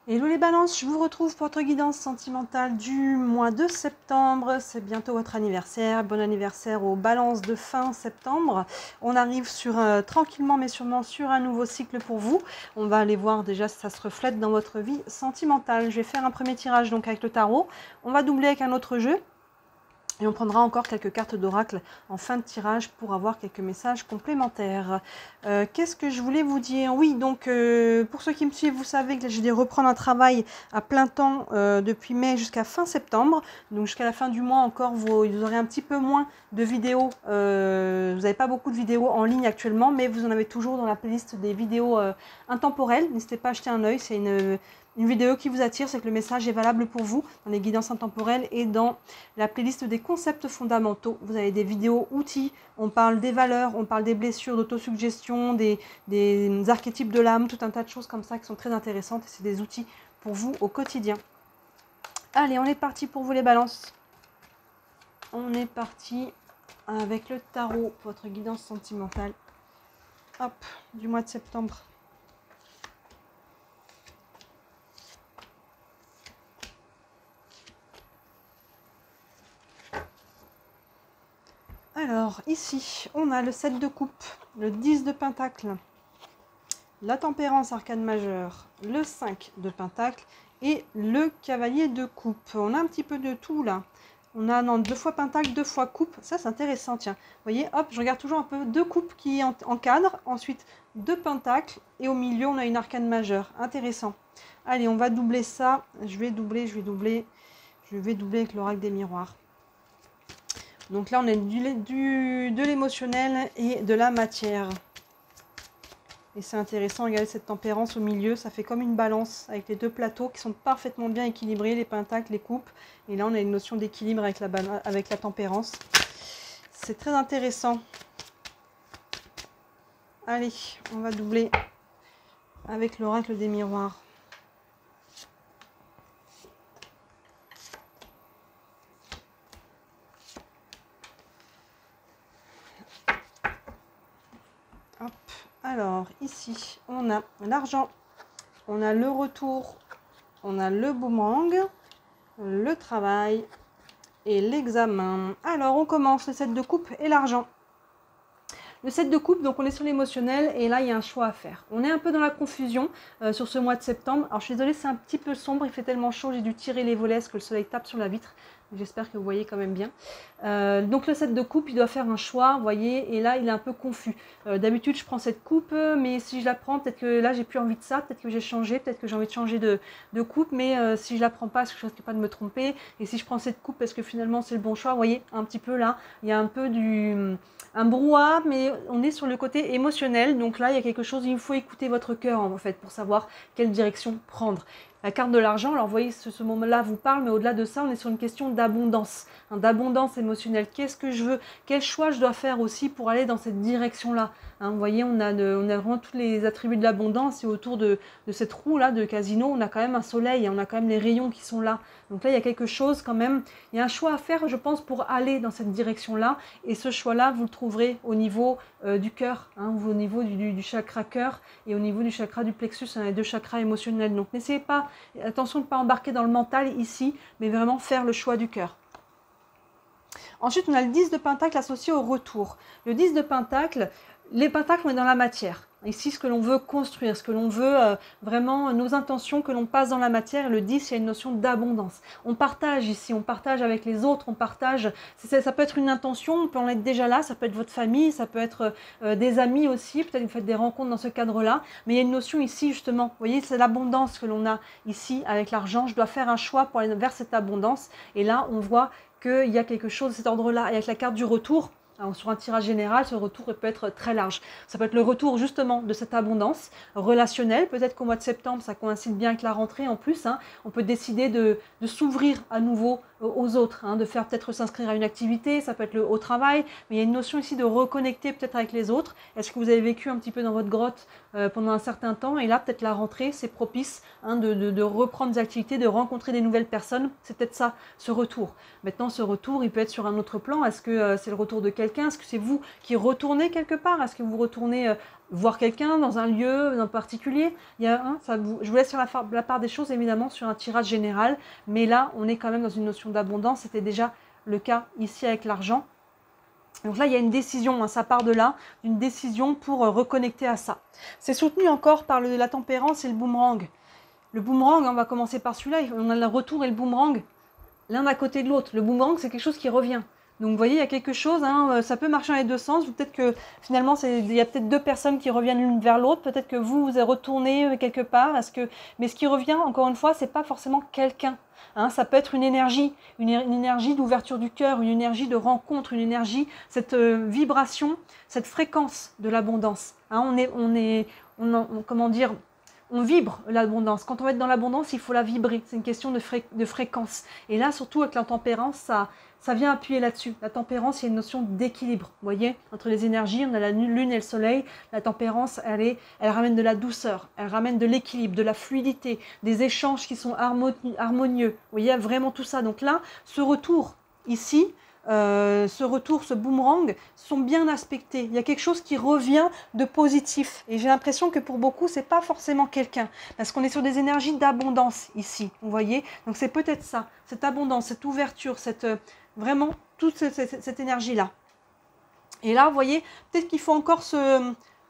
Hello les balances, je vous retrouve pour votre guidance sentimentale du mois de septembre. C'est bientôt votre anniversaire. Bon anniversaire aux balances de fin septembre. On arrive sur tranquillement mais sûrement sur un nouveau cycle pour vous. On va aller voir déjà si ça se reflète dans votre vie sentimentale. Je vais faire un premier tirage donc avec le tarot. On va doubler avec un autre jeu. Et on prendra encore quelques cartes d'oracle en fin de tirage pour avoir quelques messages complémentaires. Qu'est-ce que je voulais vous dire? Oui, donc pour ceux qui me suivent, vous savez que je vais reprendre un travail à plein temps depuis mai jusqu'à fin septembre. Donc jusqu'à la fin du mois encore, vous aurez un petit peu moins de vidéos. Vous n'avez pas beaucoup de vidéos en ligne actuellement, mais vous en avez toujours dans la playlist des vidéos intemporelles. N'hésitez pas à jeter un œil, c'est une vidéo qui vous attire, c'est que le message est valable pour vous dans les guidances intemporelles et dans la playlist des concepts fondamentaux. Vous avez des vidéos outils, on parle des valeurs, on parle des blessures, d'autosuggestion, des archétypes de l'âme, tout un tas de choses comme ça qui sont très intéressantes et c'est des outils pour vous au quotidien. Allez, on est parti pour vous les balances. On est parti avec le tarot, votre guidance sentimentale. Hop, du mois de septembre. Alors, ici, on a le 7 de coupe, le 10 de pentacle, la tempérance arcane majeure, le 5 de pentacle et le cavalier de coupe. On a un petit peu de tout là. On a non, 2 fois pentacle, 2 fois coupe. Ça, c'est intéressant, tiens. Vous voyez, hop, je regarde toujours un peu 2 coupes qui encadrent. Ensuite, 2 pentacles. Et au milieu, on a une arcane majeure. Intéressant. Allez, on va doubler ça. Je vais doubler avec l'oracle des miroirs. Donc là, on a de l'émotionnel et de la matière. Et c'est intéressant, regardez cette tempérance au milieu, ça fait comme une balance avec les deux plateaux qui sont parfaitement bien équilibrés, les pentacles, les coupes. Et là, on a une notion d'équilibre avec la tempérance. C'est très intéressant. Allez, on va doubler avec l'oracle des miroirs. Hop. Alors, ici, on a l'argent, on a le retour, on a le boomerang, le travail et l'examen. Alors, on commence le 7 de coupe et l'argent. Le 7 de coupe, donc on est sur l'émotionnel et là, il y a un choix à faire. On est un peu dans la confusion sur ce mois de septembre. Alors, je suis désolée, c'est un petit peu sombre, il fait tellement chaud, j'ai dû tirer les volets parce que le soleil tape sur la vitre. J'espère que vous voyez quand même bien. Donc le 7 de coupe, il doit faire un choix, vous voyez, et là il est un peu confus. D'habitude je prends cette coupe, mais si je la prends, peut-être que là j'ai plus envie de ça, peut-être que j'ai changé, peut-être que j'ai envie de changer de coupe, mais si je la prends pas, est-ce que je risque pas de me tromper? Et si je prends cette coupe, est-ce que finalement c'est le bon choix? Vous voyez, un petit peu là, il y a un peu un brouhaha, mais on est sur le côté émotionnel, donc là il y a quelque chose, il faut écouter votre cœur en fait pour savoir quelle direction prendre. La carte de l'argent, alors vous voyez, ce moment-là vous parle, mais au-delà de ça, on est sur une question d'abondance, hein, d'abondance émotionnelle. Qu'est-ce que je veux? Quel choix je dois faire aussi pour aller dans cette direction-là? Hein, vous voyez, on a vraiment tous les attributs de l'abondance et autour de cette roue-là de casino, on a quand même un soleil, on a quand même les rayons qui sont là. Donc là, il y a quelque chose quand même, il y a un choix à faire, je pense, pour aller dans cette direction-là. Et ce choix-là, vous le trouverez au niveau du cœur, hein, au niveau du chakra cœur et au niveau du chakra du plexus, on a les deux chakras émotionnels. Donc n'essayez pas, attention de ne pas embarquer dans le mental ici, mais vraiment faire le choix du cœur. Ensuite, on a le 10 de pentacle associé au retour. Le 10 de pentacle, les pentacles, on est dans la matière. Ici, ce que l'on veut construire, ce que l'on veut vraiment, nos intentions que l'on passe dans la matière. Le 10, il y a une notion d'abondance. On partage ici, on partage avec les autres, on partage. Ça peut être une intention, on peut en être déjà là, ça peut être votre famille, ça peut être des amis aussi. Peut-être que vous faites des rencontres dans ce cadre-là. Mais il y a une notion ici, justement. Vous voyez, c'est l'abondance que l'on a ici avec l'argent. Je dois faire un choix pour aller vers cette abondance. Et là, on voit qu'il y a quelque chose de cet ordre-là. Et avec la carte du retour, alors, sur un tirage général, ce retour peut être très large. Ça peut être le retour justement de cette abondance relationnelle. Peut-être qu'au mois de septembre, ça coïncide bien avec la rentrée en plus. Hein. On peut décider de s'ouvrir à nouveau aux autres, hein, de faire peut-être s'inscrire à une activité, ça peut être au travail, mais il y a une notion ici de reconnecter peut-être avec les autres. Est-ce que vous avez vécu un petit peu dans votre grotte pendant un certain temps? Et là, peut-être la rentrée, c'est propice hein, de reprendre des activités, de rencontrer des nouvelles personnes. C'est peut-être ça, ce retour. Maintenant, ce retour, il peut être sur un autre plan. Est-ce que c'est le retour de quelqu'un? Est-ce que c'est vous qui retournez quelque part? Est-ce que vous retournez voir quelqu'un dans un lieu en particulier. Il y a, je vous laisse faire la part des choses, évidemment, sur un tirage général. Mais là, on est quand même dans une notion d'abondance. C'était déjà le cas ici avec l'argent. Donc là, il y a une décision, hein, ça part de là, une décision pour reconnecter à ça. C'est soutenu encore par la tempérance et le boomerang. Le boomerang, on va commencer par celui-là, on a le retour et le boomerang, l'un à côté de l'autre. Le boomerang, c'est quelque chose qui revient. Donc vous voyez, il y a quelque chose, hein, ça peut marcher dans les deux sens. Peut-être que finalement, il y a peut-être deux personnes qui reviennent l'une vers l'autre. Peut-être que vous êtes retourné quelque part. Mais ce qui revient, encore une fois, c'est pas forcément quelqu'un. Hein, ça peut être une énergie d'ouverture du cœur, une énergie de rencontre, une énergie, cette vibration, cette fréquence de l'abondance. Hein, comment dire, on vibre l'abondance. Quand on va être dans l'abondance, il faut la vibrer. C'est une question de fréquence. Et là, surtout avec la tempérance, ça vient appuyer là-dessus. La tempérance, il y a une notion d'équilibre. Vous voyez, entre les énergies, on a la lune et le soleil. La tempérance, elle ramène de la douceur, elle ramène de l'équilibre, de la fluidité, des échanges qui sont harmonieux. Vous voyez, vraiment tout ça. Donc là, ce retour ici, ce boomerang, sont bien aspectés. Il y a quelque chose qui revient de positif. Et j'ai l'impression que pour beaucoup, c'est pas forcément quelqu'un. Parce qu'on est sur des énergies d'abondance ici. Vous voyez? Donc c'est peut-être ça. Cette abondance, cette ouverture, vraiment toute cette énergie-là. Et là, vous voyez, peut-être qu'il faut encore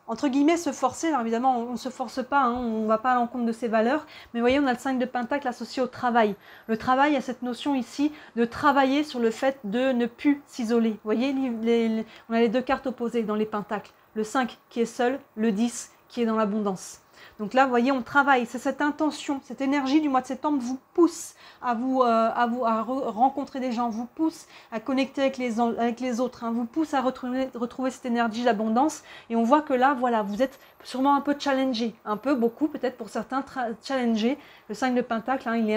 entre guillemets, se forcer. Alors évidemment, on ne se force pas, hein, on ne va pas à l'encontre de ses valeurs. Mais vous voyez, on a le 5 de Pentacle associé au travail. Le travail, il y a cette notion ici de travailler sur le fait de ne plus s'isoler. Vous voyez, on a les deux cartes opposées dans les Pentacles. Le 5 qui est seul, le 10 qui est dans l'abondance. Donc là, vous voyez, on travaille. C'est cette intention, cette énergie du mois de septembre vous pousse à rencontrer des gens, vous pousse à connecter avec les autres, hein, vous pousse à retrouver cette énergie d'abondance. Et on voit que là, voilà, vous êtes sûrement un peu challengé, beaucoup peut-être pour certains challengé. Le 5 de Pentacle, hein, il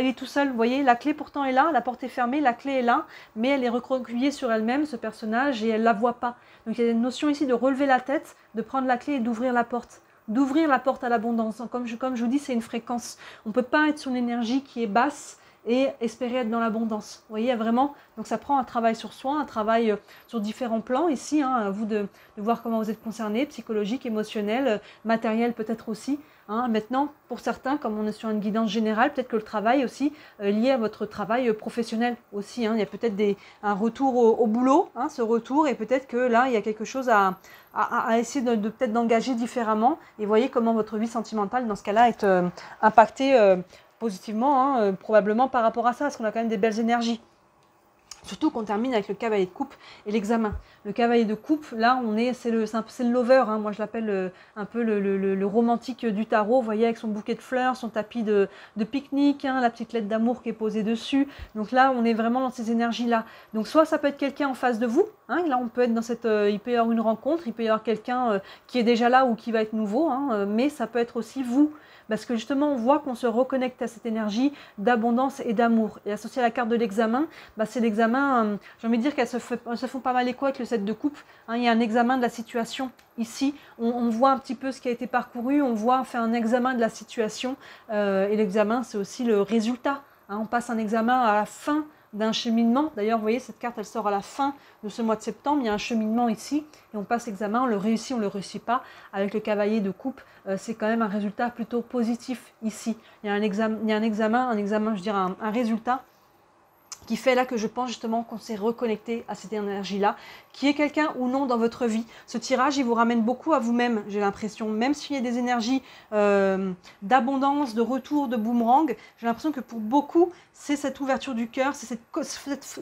est tout seul. Vous voyez, la clé pourtant est là, la porte est fermée, la clé est là, mais elle est recroquevillée sur elle-même, ce personnage, et elle ne la voit pas. Donc il y a une notion ici de relever la tête, de prendre la clé et d'ouvrir la porte. D'ouvrir la porte à l'abondance. Comme je vous dis, c'est une fréquence. On ne peut pas être sur une énergie qui est basse et espérer être dans l'abondance. Vous voyez, vraiment, donc ça prend un travail sur soi, un travail sur différents plans ici, hein, à vous de voir comment vous êtes concerné, psychologique, émotionnel, matériel peut-être aussi. Hein. Maintenant, pour certains, comme on est sur une guidance générale, peut-être que le travail aussi lié à votre travail professionnel aussi. Hein. Il y a peut-être un retour au boulot, hein, ce retour, et peut-être que là, il y a quelque chose à essayer de peut-être d'engager différemment. Et voyez comment votre vie sentimentale, dans ce cas-là, est impactée positivement, hein, probablement par rapport à ça, parce qu'on a quand même des belles énergies. Surtout qu'on termine avec le cavalier de coupe et l'examen. Le cavalier de coupe, là, c'est le lover. Hein, moi, je l'appelle un peu le romantique du tarot. Vous voyez, avec son bouquet de fleurs, son tapis de pique-nique, hein, la petite lettre d'amour qui est posée dessus. Donc là, on est vraiment dans ces énergies-là. Donc soit ça peut être quelqu'un en face de vous. Hein, là, on peut être dans il peut y avoir une rencontre, il peut y avoir quelqu'un qui est déjà là ou qui va être nouveau. Hein, mais ça peut être aussi vous. Parce que justement, on voit qu'on se reconnecte à cette énergie d'abondance et d'amour. Et associé à la carte de l'examen, c'est l'examen, j'ai envie de dire qu'elles se font pas mal écho avec le 7 de coupe. Hein, il y a un examen de la situation ici. On voit un petit peu ce qui a été parcouru, on fait un examen de la situation. Et l'examen, c'est aussi le résultat. Hein, on passe un examen à la fin d'un cheminement. D'ailleurs, vous voyez, cette carte, elle sort à la fin de ce mois de septembre. Il y a un cheminement ici et on passe l'examen, on le réussit, on ne le réussit pas. Avec le cavalier de coupe, c'est quand même un résultat plutôt positif ici. Il y a un examen, je dirais un résultat qui fait là que je pense justement qu'on s'est reconnecté à cette énergie-là, qui est quelqu'un ou non dans votre vie. Ce tirage, il vous ramène beaucoup à vous-même, j'ai l'impression. Même s'il y a des énergies d'abondance, de retour, de boomerang, j'ai l'impression que pour beaucoup, c'est cette ouverture du cœur, c'est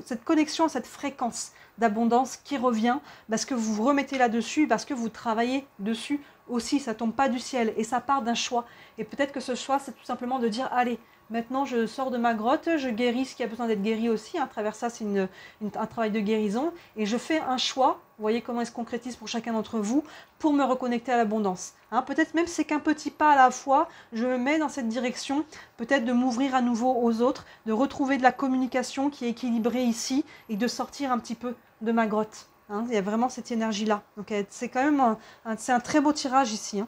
cette connexion, cette fréquence d'abondance qui revient, parce que vous vous remettez là-dessus, parce que vous travaillez dessus aussi, ça tombe pas du ciel, et ça part d'un choix. Et peut-être que ce choix, c'est tout simplement de dire, allez, maintenant, je sors de ma grotte, je guéris ce qui a besoin d'être guéri aussi. À travers ça, c'est un travail de guérison. Et je fais un choix, vous voyez comment il se concrétise pour chacun d'entre vous, pour me reconnecter à l'abondance. Hein, peut-être même c'est qu'un petit pas à la fois, je me mets dans cette direction, peut-être de m'ouvrir à nouveau aux autres, de retrouver de la communication qui est équilibrée ici, et de sortir un petit peu de ma grotte. Hein, il y a vraiment cette énergie-là. Donc c'est quand même c'est un très beau tirage ici. Hein.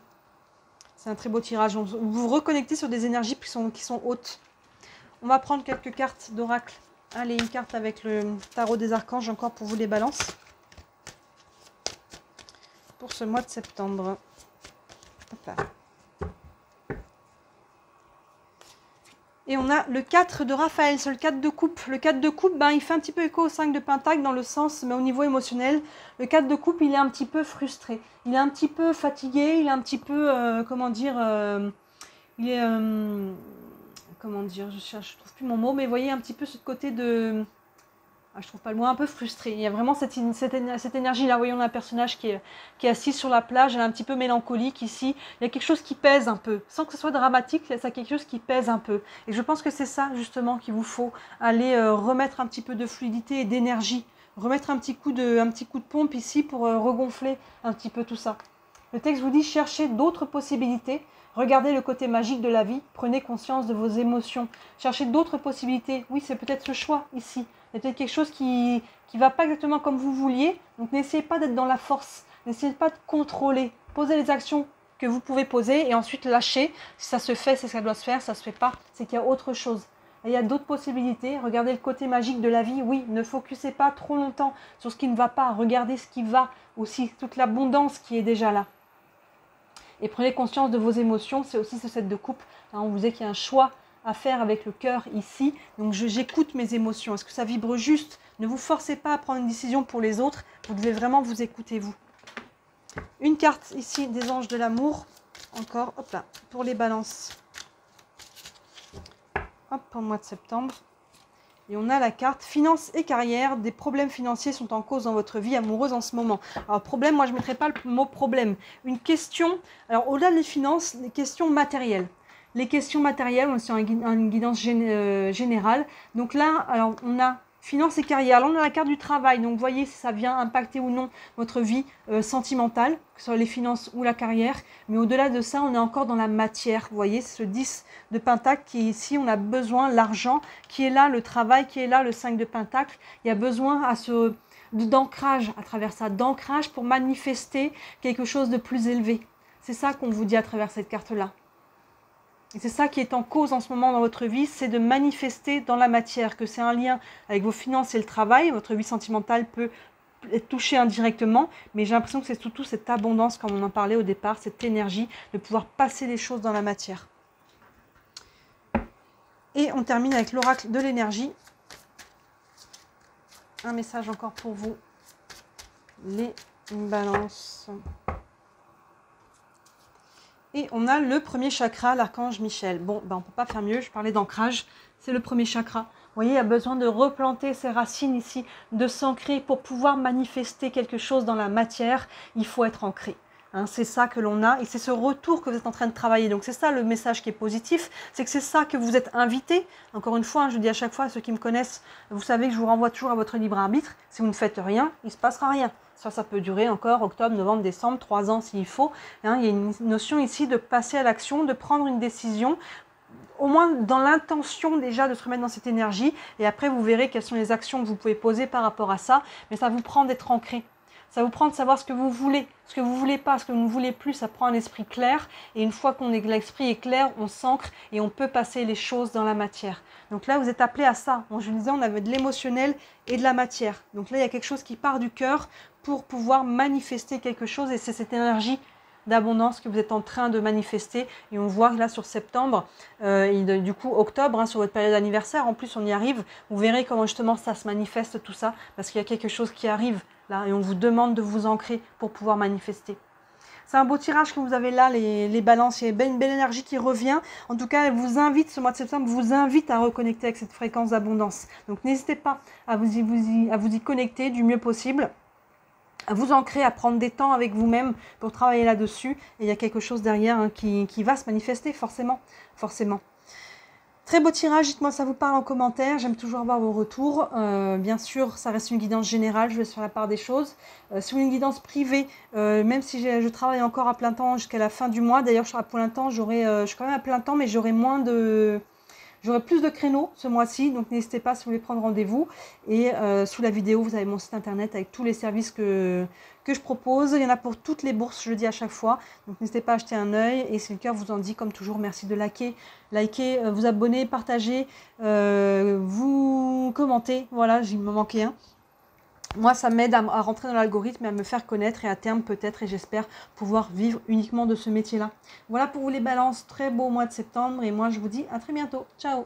C'est un très beau tirage. Vous vous reconnectez sur des énergies qui sont hautes. On va prendre quelques cartes d'oracle. Allez, une carte avec le tarot des archanges encore pour vous les balances. pour ce mois de septembre. Hop là. Et on a le 4 de Raphaël, c'est le 4 de coupe. Le 4 de coupe, ben, il fait un petit peu écho au 5 de pentacle dans le sens, mais au niveau émotionnel. Le 4 de coupe, il est un petit peu frustré. Il est un petit peu fatigué, il est un petit peu, comment dire, il est, comment dire, je trouve plus mon mot, mais vous voyez un petit peu ce côté de... Ah, je trouve pas le mot, un peu frustré. Il y a vraiment cette énergie-là. Vous voyez, on a un personnage qui est assis sur la plage, elle est un petit peu mélancolique ici. Il y a quelque chose qui pèse un peu. Sans que ce soit dramatique, il y a quelque chose qui pèse un peu. Et je pense que c'est ça, justement, qu'il vous faut aller remettre un petit peu de fluidité et d'énergie. Remettre un petit coup de pompe ici pour regonfler un petit peu tout ça. Le texte vous dit, cherchez d'autres possibilités. Regardez le côté magique de la vie. Prenez conscience de vos émotions. Cherchez d'autres possibilités. Oui, c'est peut-être ce choix ici. Il y a peut-être quelque chose qui ne va pas exactement comme vous vouliez. Donc, n'essayez pas d'être dans la force. N'essayez pas de contrôler. Posez les actions que vous pouvez poser et ensuite lâchez. Si ça se fait, c'est ce que ça doit se faire. Ça ne se fait pas, c'est qu'il y a autre chose. Et il y a d'autres possibilités. Regardez le côté magique de la vie. Oui, ne focussez pas trop longtemps sur ce qui ne va pas. Regardez ce qui va aussi. Toute l'abondance qui est déjà là. Et prenez conscience de vos émotions. C'est aussi ce set de coupe. Hein, on vous dit qu'il y a un choix à faire avec le cœur ici. Donc j'écoute mes émotions. Est-ce que ça vibre juste? Ne vous forcez pas à prendre une décision pour les autres. Vous devez vraiment vous écouter, vous. Une carte ici des anges de l'amour. Encore, hop là, pour les balances. Hop, pour le mois de septembre. Et on a la carte finances et carrière. Des problèmes financiers sont en cause dans votre vie amoureuse en ce moment. Alors problème, moi je ne mettrai pas le mot problème. Une question, alors au-delà des finances, des questions matérielles. Les questions matérielles, on est sur une guidance générale. Donc là, alors on a finances et carrière. Là, on a la carte du travail. Donc, vous voyez si ça vient impacter ou non votre vie sentimentale, que ce soit les finances ou la carrière. Mais au-delà de ça, on est encore dans la matière. Vous voyez, ce 10 de pentacle qui est ici. On a besoin, l'argent qui est là, le travail qui est là, le 5 de pentacle. Il y a besoin d'ancrage à travers ça, d'ancrage pour manifester quelque chose de plus élevé. C'est ça qu'on vous dit à travers cette carte-là. Et c'est ça qui est en cause en ce moment dans votre vie, c'est de manifester dans la matière, que c'est un lien avec vos finances et le travail. Votre vie sentimentale peut être touchée indirectement, mais j'ai l'impression que c'est surtout cette abondance, comme on en parlait au départ, cette énergie de pouvoir passer les choses dans la matière. Et on termine avec l'oracle de l'énergie. Un message encore pour vous, les balances. Et on a le premier chakra, l'archange Michel. Bon, ben on ne peut pas faire mieux, je parlais d'ancrage, c'est le premier chakra. Vous voyez, il y a besoin de replanter ses racines ici, de s'ancrer pour pouvoir manifester quelque chose dans la matière. Il faut être ancré. Hein, c'est ça que l'on a et c'est ce retour que vous êtes en train de travailler. Donc c'est ça le message qui est positif, c'est que c'est ça que vous êtes invité. Encore une fois, hein, je dis à chaque fois à ceux qui me connaissent, vous savez que je vous renvoie toujours à votre libre arbitre. Si vous ne faites rien, il ne se passera rien. Ça peut durer encore octobre, novembre, décembre, 3 ans s'il faut. Hein, il y a une notion ici de passer à l'action, de prendre une décision, au moins dans l'intention déjà de se remettre dans cette énergie. Et après, vous verrez quelles sont les actions que vous pouvez poser par rapport à ça. Mais ça vous prend d'être ancré. Ça vous prend de savoir ce que vous voulez, ce que vous ne voulez pas, ce que vous ne voulez plus. Ça prend un esprit clair. Et une fois qu'on l'esprit est clair, on s'ancre et on peut passer les choses dans la matière. Donc là, vous êtes appelé à ça. Bon, je vous disais, on avait de l'émotionnel et de la matière. Donc là, il y a quelque chose qui part du cœur pour pouvoir manifester quelque chose. Et c'est cette énergie d'abondance que vous êtes en train de manifester. Et on voit là sur septembre, et du coup octobre, hein, sur votre période d'anniversaire, en plus on y arrive. Vous verrez comment justement ça se manifeste tout ça. Parce qu'il y a quelque chose qui arrive là et on vous demande de vous ancrer pour pouvoir manifester. C'est un beau tirage que vous avez là, les balances. Il y a une belle énergie qui revient. En tout cas, elle vous invite, ce mois de septembre, vous invite à reconnecter avec cette fréquence d'abondance. Donc, n'hésitez pas à vous y connecter du mieux possible, à vous ancrer, à prendre des temps avec vous-même pour travailler là-dessus. Et il y a quelque chose derrière hein, qui va se manifester, forcément. Très beau tirage, dites-moi ça vous parle en commentaire, j'aime toujours avoir vos retours. Bien sûr, ça reste une guidance générale, je vais faire la part des choses. Si vous voulez une guidance privée, même si je travaille encore à plein temps jusqu'à la fin du mois, d'ailleurs je serai à plein temps, je suis quand même à plein temps, mais j'aurai plus de créneaux ce mois-ci, donc n'hésitez pas si vous voulez prendre rendez-vous. Et sous la vidéo, vous avez mon site internet avec tous les services que je propose. Il y en a pour toutes les bourses, je le dis à chaque fois. Donc n'hésitez pas à jeter un œil. Et si le cœur vous en dit, comme toujours, merci de liker, vous abonner, partager, vous commenter. Voilà, il me manquait un. Moi, ça m'aide à rentrer dans l'algorithme et à me faire connaître et à terme peut-être, et j'espère pouvoir vivre uniquement de ce métier-là. Voilà pour vous les balances, très beau mois de septembre et moi je vous dis à très bientôt. Ciao!